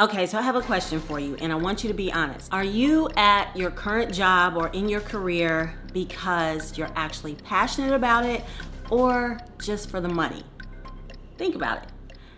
Okay, so I have a question for you, and I want you to be honest. Are you at your current job or in your career because you're actually passionate about it or just for the money? Think about it.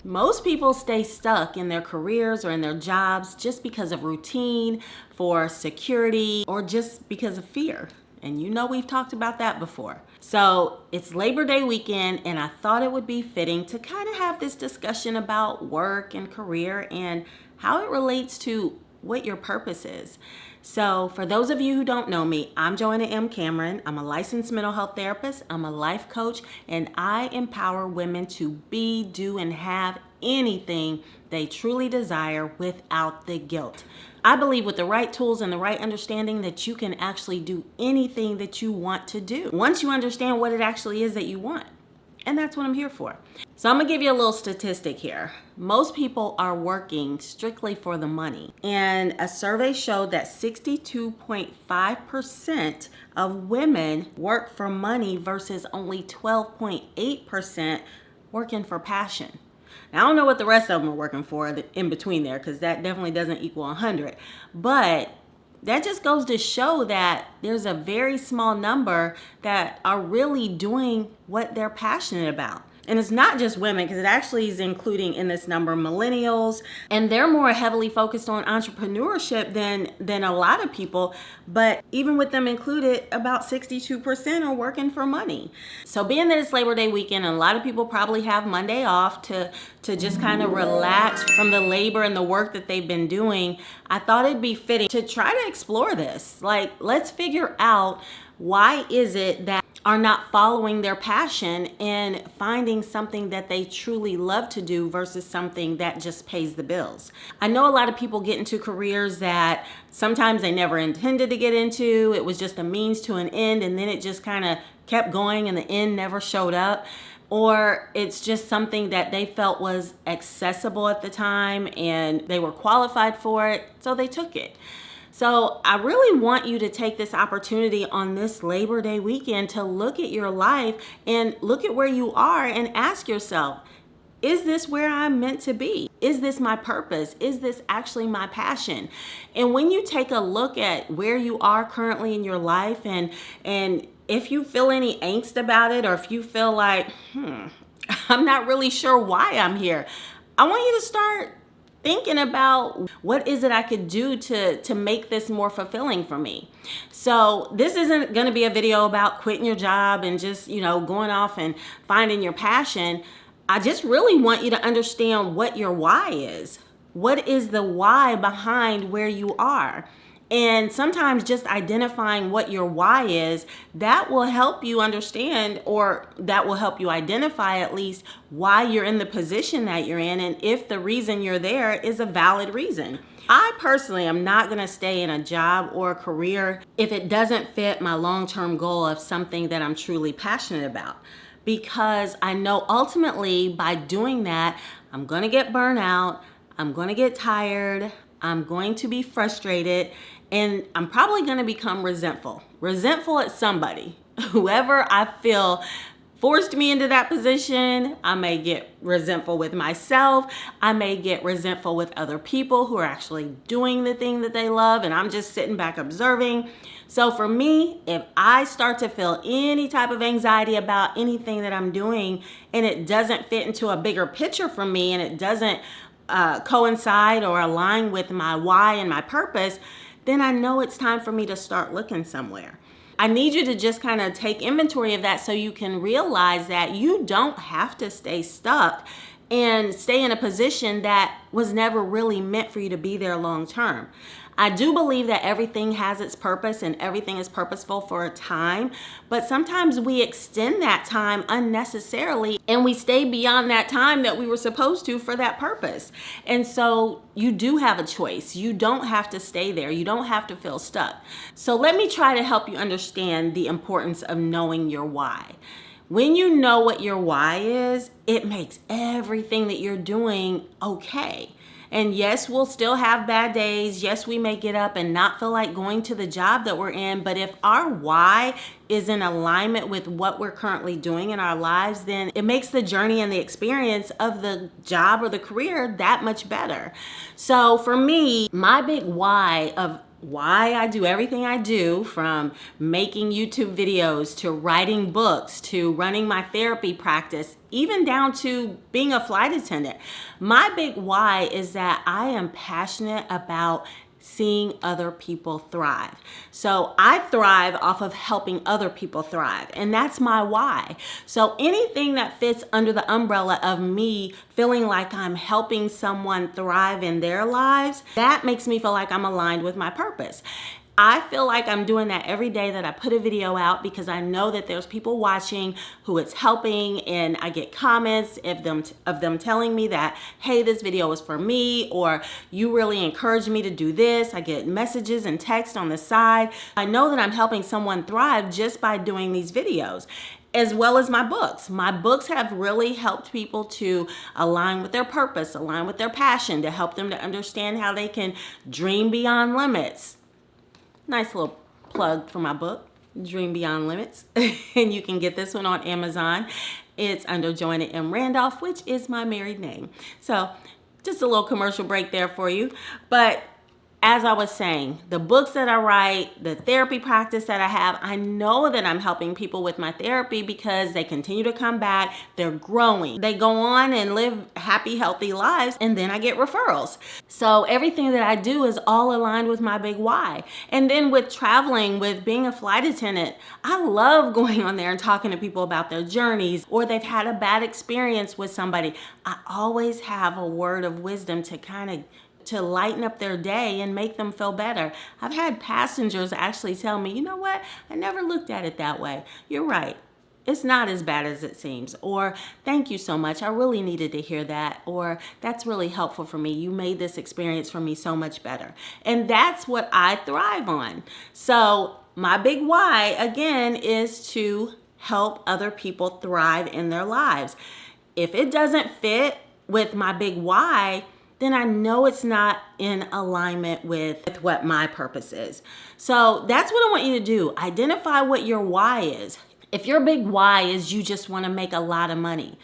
Most people stay stuck in their careers or in their jobs just because of routine, for security, or just because of fear. And you know we've talked about that before. So it's Labor Day weekend, and I thought it would be fitting to kind of have this discussion about work and career and how it relates to what your purpose is. So for those of you who don't know me, I'm Joanna M. Cameron. I'm a licensed mental health therapist. I'm a life coach, and I empower women to be, do, and have anything they truly desire without the guilt. I believe with the right tools and the right understanding that you can actually do anything that you want to do once you understand what it actually is that you want. And that's what I'm here for. So I'm gonna give you a little statistic here. Most people are working strictly for the money. And a survey showed that 62.5% of women work for money versus only 12.8% working for passion. Now, I don't know what the rest of them are working for in between there, because that definitely doesn't equal 100. But that just goes to show that there's a very small number that are really doing what they're passionate about. And it's not just women, because it actually is including in this number millennials, and they're more heavily focused on entrepreneurship than a lot of people. But even with them included, about 62% are working for money. So being that it's Labor Day weekend, and a lot of people probably have Monday off to just kind of relax from the labor and the work that they've been doing, I thought it'd be fitting to try to explore this. Like, let's figure out, why is it that are not following their passion and finding something that they truly love to do versus something that just pays the bills. I know a lot of people get into careers that sometimes they never intended to get into. It was just a means to an end, and then it just kind of kept going and the end never showed up. Or it's just something that they felt was accessible at the time and they were qualified for it, so they took it. So I really want you to take this opportunity on this Labor Day weekend to look at your life and look at where you are and ask yourself, is this where I'm meant to be? Is this my purpose? Is this actually my passion? And when you take a look at where you are currently in your life, and if you feel any angst about it, or if you feel like, I'm not really sure why I'm here, I want you to start thinking about, what is it I could do to make this more fulfilling for me? So this isn't going to be a video about quitting your job and just, going off and finding your passion. I just really want you to understand what your why is. What is the why behind where you are? And sometimes just identifying what your why is, that will help you understand, or that will help you identify at least why you're in the position that you're in, and if the reason you're there is a valid reason. I personally am not going to stay in a job or a career if it doesn't fit my long-term goal of something that I'm truly passionate about, because I know ultimately by doing that, I'm going to get burnt out, I'm going to get tired, I'm going to be frustrated, and I'm probably going to become resentful at somebody. Whoever I feel forced me into that position, I may get resentful with myself. I may get resentful with other people who are actually doing the thing that they love, and I'm just sitting back observing. So for me, if I start to feel any type of anxiety about anything that I'm doing, and it doesn't fit into a bigger picture for me, and it doesn't coincide or align with my why and my purpose, then I know it's time for me to start looking somewhere. I need you to just kind of take inventory of that so you can realize that you don't have to stay stuck and stay in a position that was never really meant for you to be there long term. I do believe that everything has its purpose and everything is purposeful for a time, but sometimes we extend that time unnecessarily and we stay beyond that time that we were supposed to for that purpose. And so you do have a choice. You don't have to stay there. You don't have to feel stuck. So let me try to help you understand the importance of knowing your why. When you know what your why is, it makes everything that you're doing okay. And yes, we'll still have bad days. Yes, we may get up and not feel like going to the job that we're in. But if our why is in alignment with what we're currently doing in our lives, then it makes the journey and the experience of the job or the career that much better. So for me, my big why of why I do everything I do, from making YouTube videos to writing books to running my therapy practice, even down to being a flight attendant. My big why is that I am passionate about seeing other people thrive. So I thrive off of helping other people thrive, and that's my why. So anything that fits under the umbrella of me feeling like I'm helping someone thrive in their lives, that makes me feel like I'm aligned with my purpose. I feel like I'm doing that every day that I put a video out, because I know that there's people watching who it's helping, and I get comments of them telling me that, hey, this video is for me, or you really encouraged me to do this. I get messages and text on the side. I know that I'm helping someone thrive just by doing these videos, as well as my books. My books have really helped people to align with their purpose, align with their passion, to help them to understand how they can dream beyond limits. Nice little plug for my book, Dream Beyond Limits. And you can get this one on Amazon. It's under Joanna M. Randolph, which is my married name. So just a little commercial break there for you. But as I was saying, the books that I write, the therapy practice that I have, I know that I'm helping people with my therapy because they continue to come back, they're growing. They go on and live happy, healthy lives, and then I get referrals. So everything that I do is all aligned with my big why. And then with traveling, with being a flight attendant, I love going on there and talking to people about their journeys, or they've had a bad experience with somebody. I always have a word of wisdom to lighten up their day and make them feel better. I've had passengers actually tell me, you know what? I never looked at it that way. You're right. It's not as bad as it seems. Or, thank you so much. I really needed to hear that. Or, that's really helpful for me. You made this experience for me so much better. And that's what I thrive on. So my big why, again, is to help other people thrive in their lives. If it doesn't fit with my big why, then I know it's not in alignment with what my purpose is. So that's what I want you to do. Identify what your why is. If your big why is you just want to make a lot of money,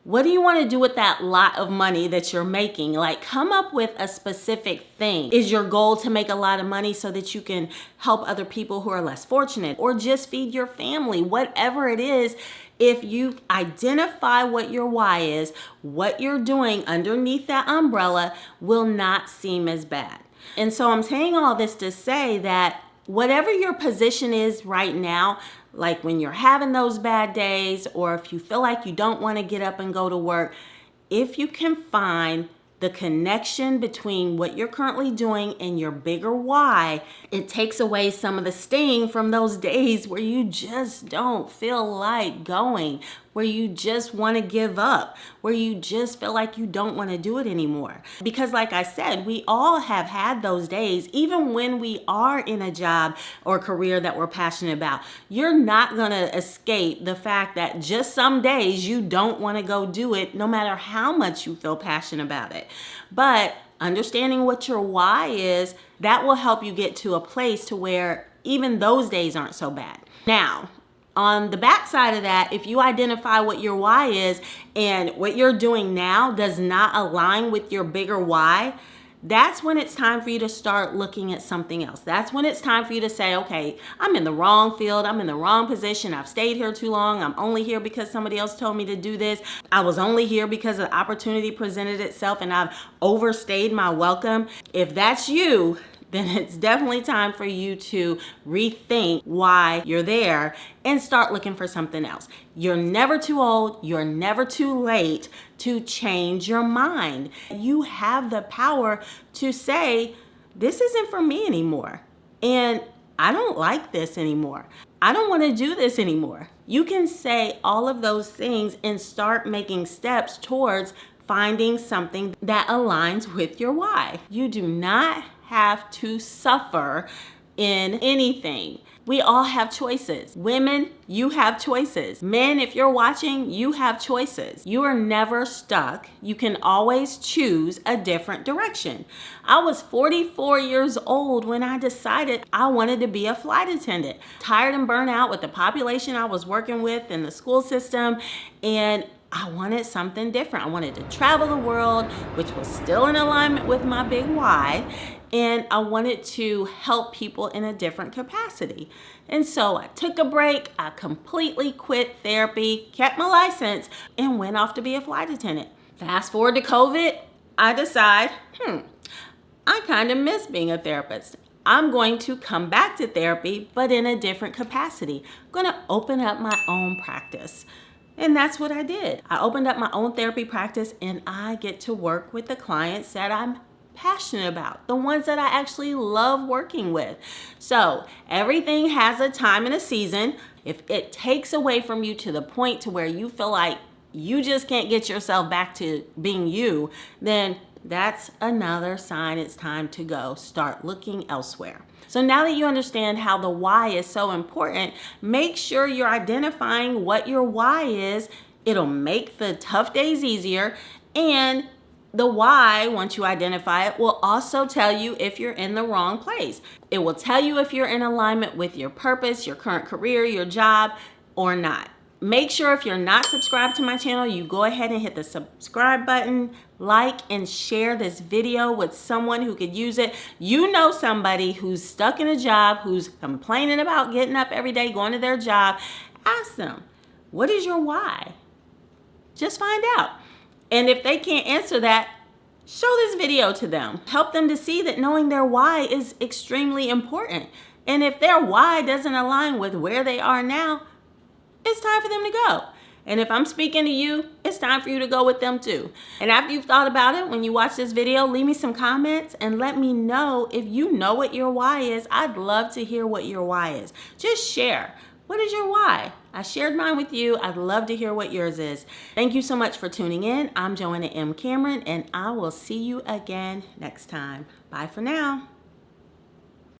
what do you want to do with that lot of money that you're making? Like, come up with a specific thing. Is your goal to make a lot of money so that you can help other people who are less fortunate, or just feed your family? Whatever it is, if you identify what your why is, what you're doing underneath that umbrella will not seem as bad. And so I'm saying all this to say that whatever your position is right now, like when you're having those bad days, or if you feel like you don't want to get up and go to work, if you can find the connection between what you're currently doing and your bigger why, it takes away some of the sting from those days where you just don't feel like going, where you just want to give up, where you just feel like you don't want to do it anymore. Because like I said, we all have had those days, even when we are in a job or career that we're passionate about. You're not going to escape the fact that just some days you don't want to go do it, no matter how much you feel passionate about it. But understanding what your why is, that will help you get to a place to where even those days aren't so bad. Now, on the backside of that, if you identify what your why is and what you're doing now does not align with your bigger why, that's when it's time for you to start looking at something else. That's when it's time for you to say, okay, I'm in the wrong field. I'm in the wrong position. I've stayed here too long. I'm only here because somebody else told me to do this. I was only here because an opportunity presented itself and I've overstayed my welcome. If that's you, then it's definitely time for you to rethink why you're there and start looking for something else. You're never too old. You're never too late to change your mind. You have the power to say, this isn't for me anymore. And I don't like this anymore. I don't want to do this anymore. You can say all of those things and start making steps towards finding something that aligns with your why. You do not have to suffer in anything. We all have choices. Women, you have choices. Men, if you're watching, you have choices. You are never stuck. You can always choose a different direction. I was 44 years old when I decided I wanted to be a flight attendant. Tired and burnt out with the population I was working with in the school system, and I wanted something different. I wanted to travel the world, which was still in alignment with my big why, and I wanted to help people in a different capacity. And so I took a break, I completely quit therapy, kept my license, and went off to be a flight attendant. Fast forward to COVID, I decide, I kind of miss being a therapist. I'm going to come back to therapy, but in a different capacity. I'm going to open up my own practice. And that's what I did. I opened up my own therapy practice, and I get to work with the clients that I'm passionate about, the ones that I actually love working with. So everything has a time and a season. If it takes away from you to the point to where you feel like you just can't get yourself back to being you, then that's another sign it's time to go. Start looking elsewhere. So now that you understand how the why is so important, make sure you're identifying what your why is. It'll make the tough days easier, and the why, once you identify it, will also tell you if you're in the wrong place. It will tell you if you're in alignment with your purpose, your current career, your job, or not. Make sure if you're not subscribed to my channel, you go ahead and hit the subscribe button, like and share this video with someone who could use it. You know somebody who's stuck in a job, who's complaining about getting up every day, going to their job. Ask them, what is your why? Just find out. And if they can't answer that, show this video to them. Help them to see that knowing their why is extremely important. And if their why doesn't align with where they are now, it's time for them to go. And if I'm speaking to you, it's time for you to go with them too. And after you've thought about it, when you watch this video, leave me some comments and let me know if you know what your why is. I'd love to hear what your why is. Just share. What is your why? I shared mine with you. I'd love to hear what yours is. Thank you so much for tuning in. I'm Joanna M. Cameron, and I will see you again next time. Bye for now.